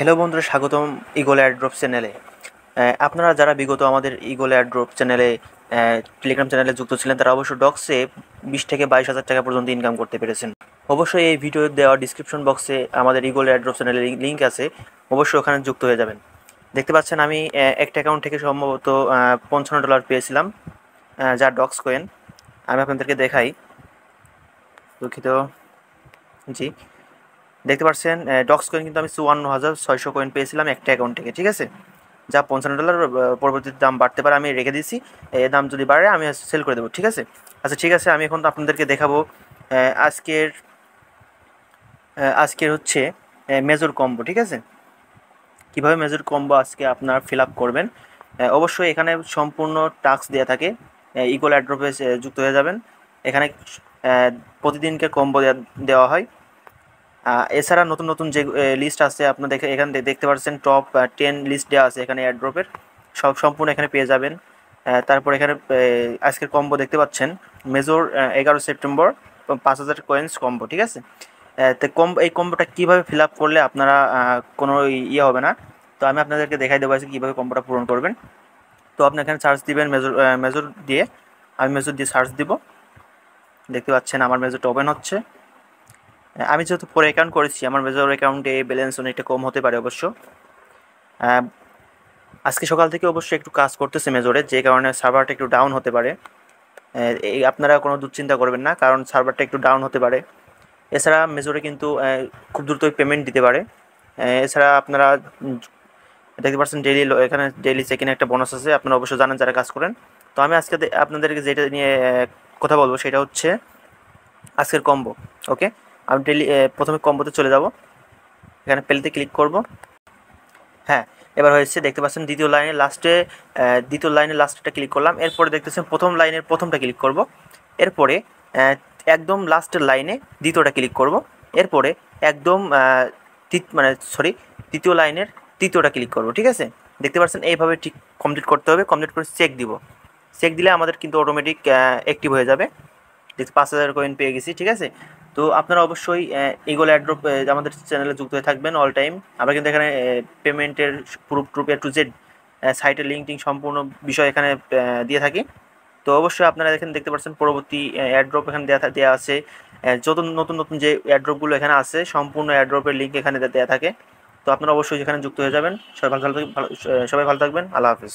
Hello বন্ধুরা, স্বাগতম eagle airdrop চ্যানেলে। আপনারা যারা বিগত আমাদের ইগল এয়ারড্রপ চ্যানেলে টেলিগ্রাম চ্যানেলে যুক্ত ছিলেন তারা অবশ্যই ডক্সে 20 থেকে 22 হাজার টাকা পর্যন্ত ইনকাম করতে পেরেছেন। অবশ্যই এই ভিডিও দেওয়া ডিসক্রিপশন বক্সে আমাদের ইগল এয়ারড্রপ চ্যানেলের লিঙ্ক আছে, অবশ্যই ওখানে যুক্ত হয়ে যাবেন। দেখতে পাচ্ছেন আমি একটা অ্যাকাউন্ট থেকে সম্ভবত $55 পেয়েছিলাম, যা ডক্স কয়েন। আমি আপনাদেরকে দেখাই, দুঃখিত। জি, দেখতে পাচ্ছেন ডক্স কয়েন কিন্তু আমি 54,600 কয়েন পেয়েছিলাম একটা অ্যাকাউন্ট থেকে, ঠিক আছে, যা $55। পরবর্তীতে দাম বাড়তে পারে, আমি রেখে দিয়েছি। দাম যদি বাড়ে আমি সেল করে দেবো, ঠিক আছে। আচ্ছা ঠিক আছে, আমি এখন আপনাদেরকে দেখাবো আজকের আজকের হচ্ছে মেজর কম্বো, ঠিক আছে। কীভাবে মেজর কম্বো আজকে আপনার ফিল আপ করবেন, অবশ্যই এখানে সম্পূর্ণ টাস্ক দেওয়া থাকে। ইগল এয়ারড্রপে যুক্ত হয়ে যাবেন। এখানে প্রতিদিনকে কম্বো দেওয়া হয়। এছাড়া নতুন নতুন যে লিস্ট আছে আপনার এখানে দেখতে পাচ্ছেন, টপ 10 লিস্ট দেওয়া আছে এখানে এয়ারড্রপের, সম্পূর্ণ এখানে পেয়ে যাবেন। তারপর এখানে আজকের কম্বো দেখতে পাচ্ছেন, মেজর 11 সেপ্টেম্বর 5,000 কয়েন্স কম্বো, ঠিক আছে। তো এই কম্বোটা কীভাবে ফিল আপ করলে আপনারা কোনো ইয়ে হবে না, তো আমি আপনাদেরকে দেখাই দেবো আজকে কীভাবে কম্বোটা পূরণ করবেন। তো আপনি এখানে সার্চ দিবেন মেজর দিয়ে, আমি মেজর দিয়ে সার্চ দিব। দেখতে পাচ্ছেন আমার মেজরটা ওপেন হচ্ছে। আমি যেহেতু পরে অ্যাকাউন্ট করেছি, আমার মেজর অ্যাকাউন্টে ব্যালেন্স অনেকটা কম হতে পারে অবশ্য। আজকে সকাল থেকে অবশ্যই একটু কাজ করতেছে মেজরে, যে কারণে সার্ভারটা একটু ডাউন হতে পারে। এই আপনারা কোনো দুশ্চিন্তা করবেন না, কারণ সার্ভারটা একটু ডাউন হতে পারে। এছাড়া মেজরে কিন্তু খুব দ্রুতই পেমেন্ট দিতে পারে। এছাড়া আপনারা দেখতে পাচ্ছেন এখানে ডেইলি চেক-ইনে একটা বোনাস আছে, আপনারা অবশ্যই জানেন যারা কাজ করেন। তো আমি আজকে আপনাদেরকে যেটা নিয়ে কথা বলবো সেটা হচ্ছে আজকের কম্বো। ওকে, আমি প্রথমে কম্বোতে চলে যাব, এখানে প্লেতে ক্লিক করব। হ্যাঁ, এবার হয়েছে, দেখতে পাচ্ছেন দ্বিতীয় লাইনের লাস্টটা ক্লিক করলাম। এরপরে দেখতেছেন প্রথম লাইনের প্রথমটা ক্লিক করব। এরপরে একদম লাস্টের লাইনে দ্বিতীয়টা ক্লিক করব। এরপরে একদম তৃতীয় লাইনের তৃতীয়টা ক্লিক করব, ঠিক আছে। দেখতে পাচ্ছেন এইভাবে ঠিক কমপ্লিট করতে হবে। কমপ্লিট করে চেক দিব। চেক দিলে আমাদের কিন্তু অটোমেটিক অ্যাক্টিভ হয়ে যাবে। 5,000 কয়েন পেয়ে গেছি, ঠিক আছে। তো আপনারা অবশ্যই ইগল এয়ারড্রপ আমাদের চ্যানেলে যুক্ত হয়ে থাকবেন অল টাইম। আমরা কিন্তু এখানে পেমেন্টের প্রুফ এ টু জেড সাইটের লিঙ্কিং সম্পূর্ণ বিষয় এখানে দিয়ে থাকি। তো অবশ্যই আপনারা এখানে দেখতে পাচ্ছেন পরবর্তী এয়ারড্রপ এখানে দেওয়া আছে। যত নতুন নতুন যে এয়ারড্রপগুলো এখানে আছে সম্পূর্ণ এয়ারড্রপের লিঙ্ক এখানে দেওয়া থাকে। তো আপনারা অবশ্যই এখানে যুক্ত হয়ে যাবেন। সবাই ভালো থাকবেন। আল্লাহ হাফিজ।